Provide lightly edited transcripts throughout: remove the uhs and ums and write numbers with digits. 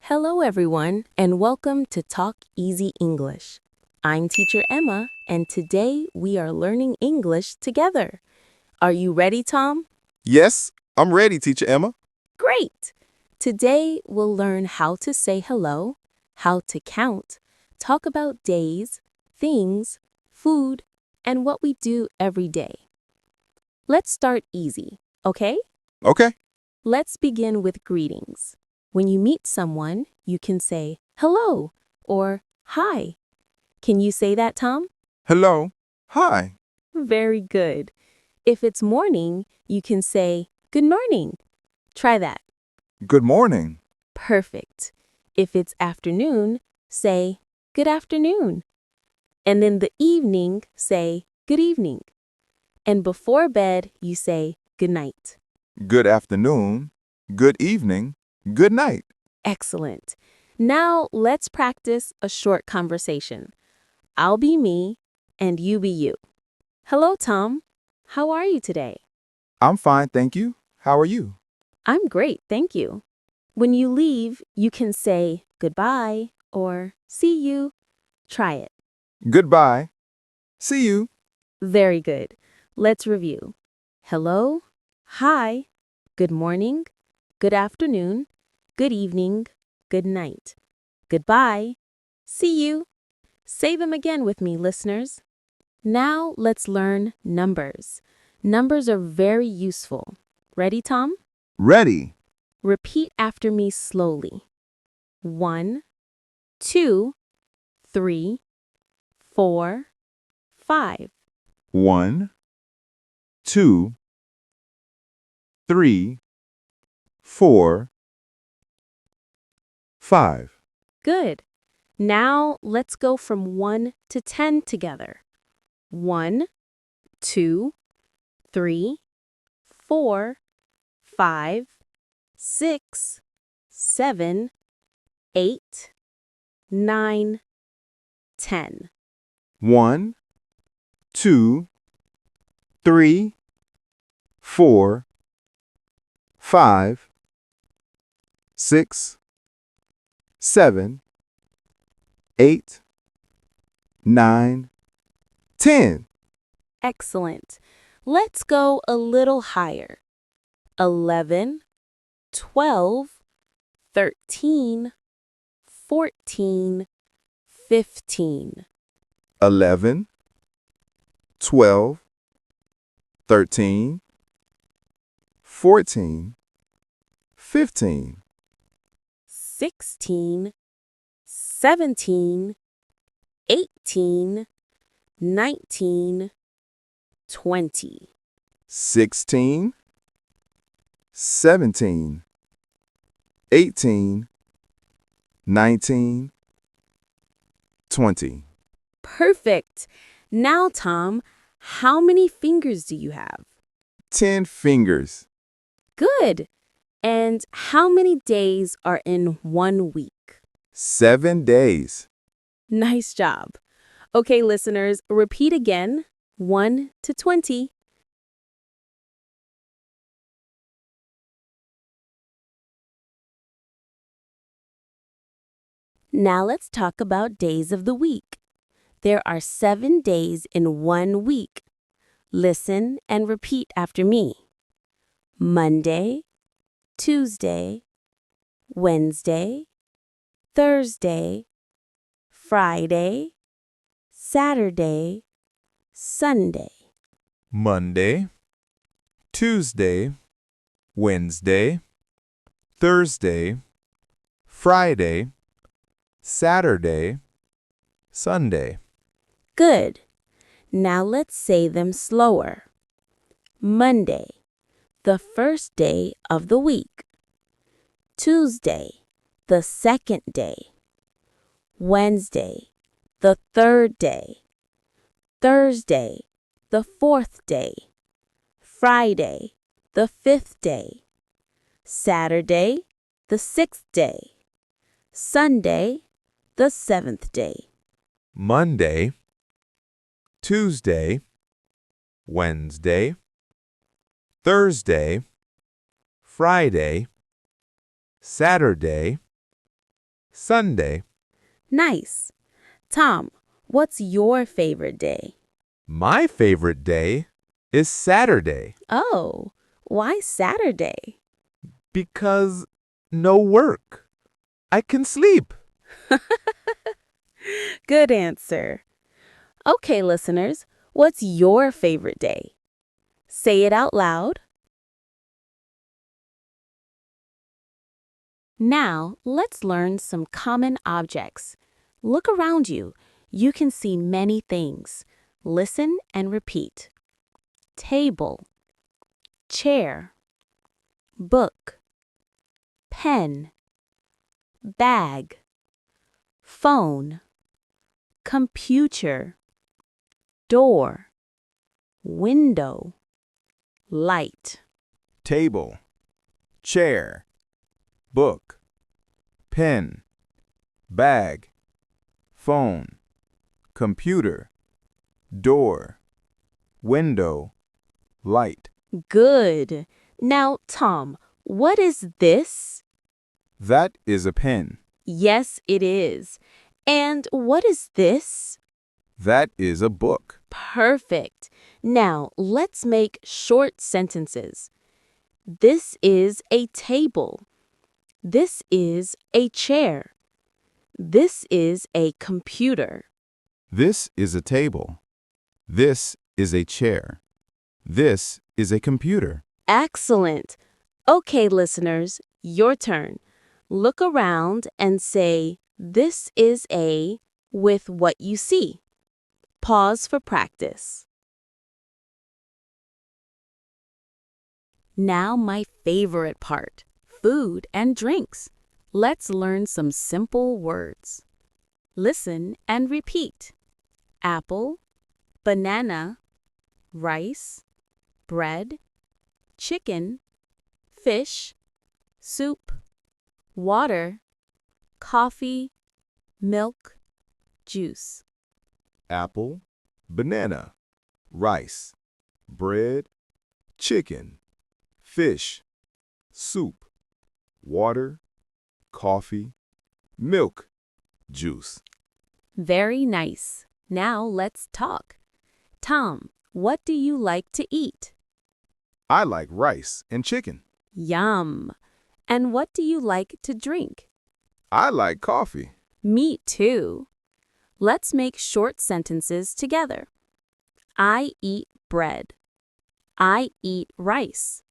Hello, everyone, and welcome to Talk Easy English. I'm Teacher Emma, and today we are learning English together. Are you ready, Tom? Yes, I'm ready, Teacher Emma. Great! Today we'll learn how to say hello, how to count, talk about days, things, food, and what we do every day. Let's start easy, okay? Okay. Let's begin with greetings. When you meet someone, you can say hello or hi. Can you say that, Tom? Hello. Hi. Very good. If it's morning, you can say good morning. Try that. Good morning. Perfect. If it's afternoon, say good afternoon. And in the evening, say good evening. And before bed, you say good night. Good afternoon. Good evening. Good night. Excellent. Now let's practice a short conversation. I'll be me and you be you. Hello, Tom. How are you today? I'm fine, thank you. How are you? I'm great, thank you. When you leave, you can say goodbye or see you. Try it. Goodbye. See you. Very good. Let's review. Hello, hi, good morning, good afternoon, good evening, good night. Goodbye. See you. Say them again with me, listeners. Now let's learn numbers. Numbers are very useful. Ready, Tom? Ready. Repeat after me slowly. 1, 2, 3, 4, 5. 1, 2, 3, 4, 5. Good. Now let's go from 1 to 10 together. 1, 2, 3, 4, 5, 6, 7, 8, 9, 10. 1, 2, 3, 4, 5, 6, 7, 8, 9, 10. Excellent. Let's go a little higher. 11, 12, 13, 14, 15. 11, 12, 13, 14, 15. 16, 17, 18, 19, 20. 16, 17, 18, 19, 20. Perfect. Now, Tom, how many fingers do you have? 10 fingers. Good. And how many days are in 1 week? 7 days. Nice job. Okay, listeners, repeat again 1 to 20. Now let's talk about days of the week. There are 7 days in 1 week. Listen and repeat after me. Monday, Tuesday, Wednesday, Thursday, Friday, Saturday, Sunday. Monday, Tuesday, Wednesday, Thursday, Friday, Saturday, Sunday. Good. Now let's say them slower. Monday, the first day of the week. Tuesday, the second day. Wednesday, the third day. Thursday, the fourth day. Friday, the fifth day. Saturday, the sixth day. Sunday, the seventh day. Monday, Tuesday, Wednesday, Thursday, Friday, Saturday, Sunday. Nice. Tom, what's your favorite day? My favorite day is Saturday Oh, why Saturday? because no work. I can sleep. Good answer. Okay, listeners, what's your favorite day? Say it out loud. Now, let's learn some common objects. Look around you. You can see many things. Listen and repeat. Table, chair, book, pen, bag, phone, computer, door, window, light. Table, chair, book, pen, bag, phone, computer, door, window, light. Good. Now, Tom, what is this? That is a pen. Yes, it is. And what is this? That is a book. Perfect. Now, let's make short sentences. This is a table. This is a chair. This is a computer. This is a table. This is a chair. This is a computer. Excellent. Okay, listeners, your turn. Look around and say, "This is a," with what you see. Pause for practice. Now my favorite part, food and drinks. Let's learn some simple words. Listen and repeat. Apple, banana, rice, bread, chicken, fish, soup, water, coffee, milk, juice. Apple, banana, rice, bread, chicken, fish, soup, water, coffee, milk, juice. Very nice. Now let's talk. Tom, what do you like to eat? I like rice and chicken. Yum. And what do you like to drink? I like coffee. Me too. Let's make short sentences together. I eat bread. I eat rice.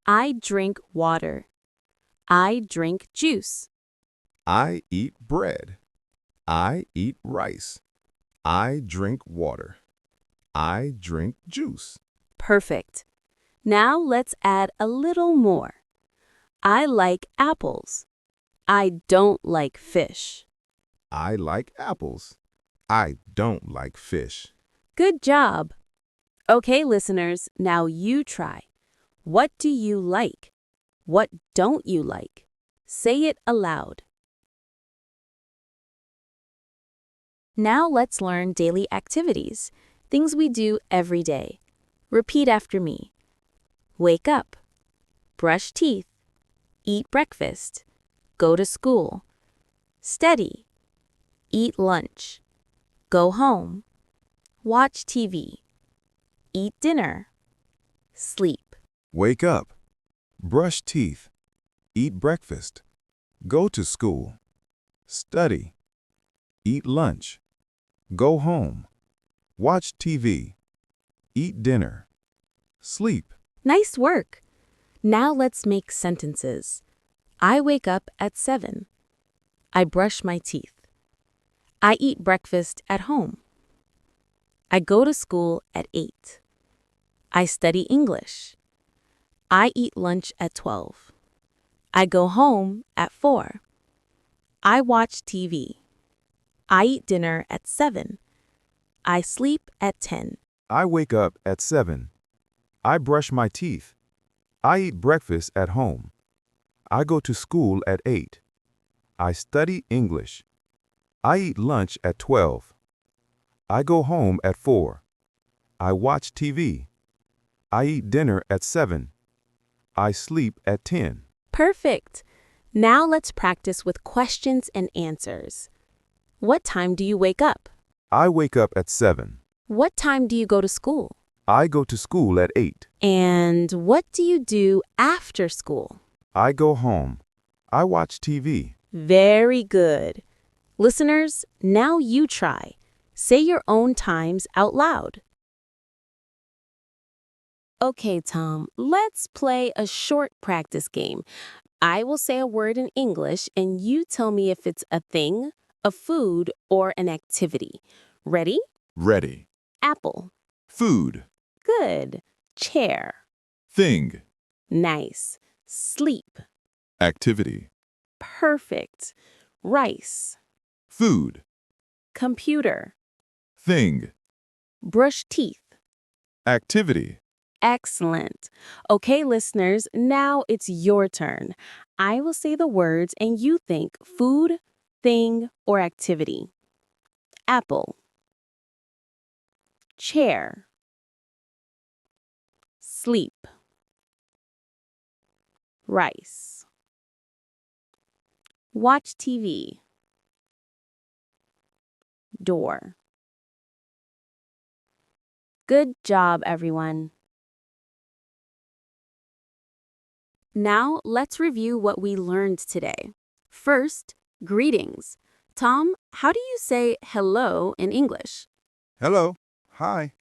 I drink water. I drink juice. I eat bread. I eat rice. I drink water. I drink juice. Perfect. Now let's add a little more. I like apples. I don't like fish. I like apples. I don't like fish. Good job. Okay, listeners, now you try. What do you like? What don't you like? Say it aloud. Now let's learn daily activities, things we do every day. Repeat after me. Wake up. Brush teeth. Eat breakfast. Go to school. Study. Eat lunch. Go home. Watch TV. Eat dinner. Sleep. Wake up. Brush teeth. Eat breakfast. Go to school. Study. Eat lunch. Go home. Watch TV. Eat dinner. Sleep. Nice work. Now let's make sentences. I wake up at 7. I brush my teeth. I eat breakfast at home. I go to school at 8. I study English. I eat lunch at 12. I go home at 4. I watch TV. I eat dinner at 7. I sleep at 10. I wake up at 7. I brush my teeth. I eat breakfast at home. I go to school at 8. I study English. I eat lunch at 12. I go home at 4. I watch TV. I eat dinner at 7. I sleep at 10. Perfect. Now let's practice with questions and answers. What time do you wake up? I wake up at 7. What time do you go to school? I go to school at 8. And what do you do after school? I go home. I watch TV. Very good. Listeners, now you try. Say your own times out loud. Okay, Tom, let's play a short practice game. I will say a word in English and you tell me if it's a thing, a food, or an activity. Ready? Ready. Apple. Food. Good. Chair. Thing. Nice. Sleep. Activity. Perfect. Rice. Food. Computer. Thing. Brush teeth. Activity. Excellent. Okay, listeners, now it's your turn. I will say the words and you think food, thing, or activity. Apple. Chair. Sleep. Rice. Watch TV. Door. Good job, everyone. Now, let's review what we learned today. First, greetings. Tom, how do you say hello in English? Hello. Hi.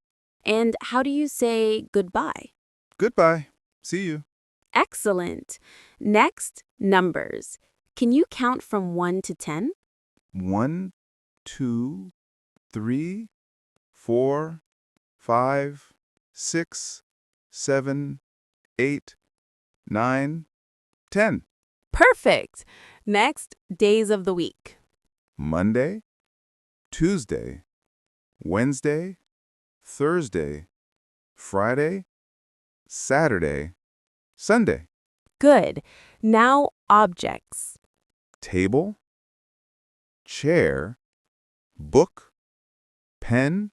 And how do you say goodbye? Goodbye. See you. Excellent. Next, numbers. Can you count from 1 to 10? 1, 2, 3, 4, 5, 6, 7, 8, 9, 10. Perfect. Next, days of the week. Monday, Tuesday, Wednesday, Thursday, Friday, Saturday, Sunday. Good. Now, objects. Table, chair, book, pen,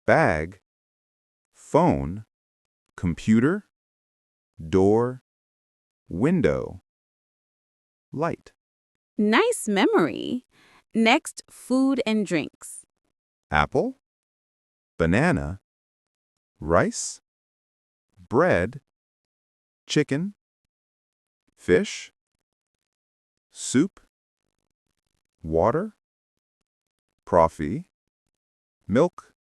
bag, phone, computer, door, window, light. Nice memory. Next, food and drinks. Apple, banana, rice, bread, chicken, fish, soup, water, coffee, milk,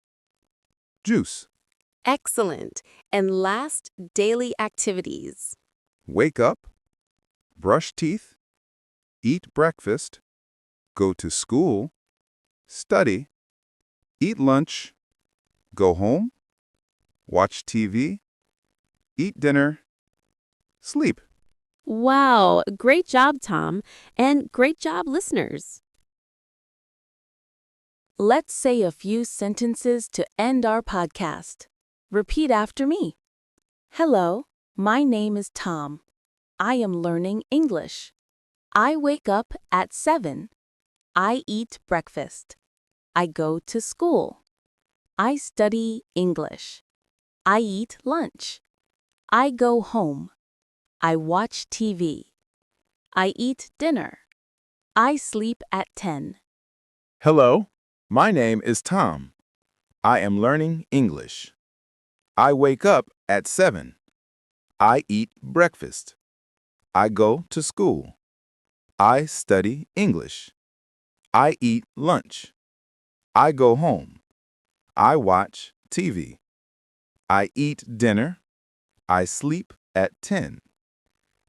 juice. Excellent. And last, daily activities. Wake up, brush teeth, eat breakfast, go to school, study, eat lunch, go home, watch TV, eat dinner, sleep. Wow, great job, Tom, and great job, listeners. Let's say a few sentences to end our podcast. Repeat after me. Hello, my name is Tom. I am learning English. I wake up at 7. I eat breakfast. I go to school. I study English. I eat lunch. I go home. I watch TV. I eat dinner. I sleep at 10. Hello. My name is Tom. I am learning English. I wake up at 7. I eat breakfast. I go to school. I study English. I eat lunch. I go home. I watch TV. I eat dinner. I sleep at 10.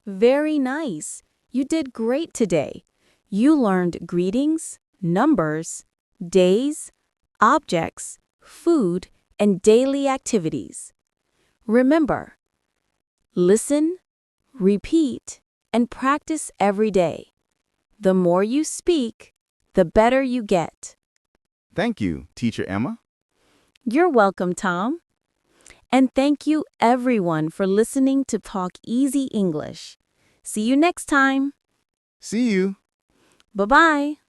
Very nice. You did great today. You learned greetings, numbers, days, objects, food, and daily activities. Remember, listen, repeat, and practice every day. The more you speak, the better you get. Thank you, Teacher Emma. You're welcome, Tom. And thank you, everyone, for listening to Talk Easy English. See you next time. See you. Bye-bye.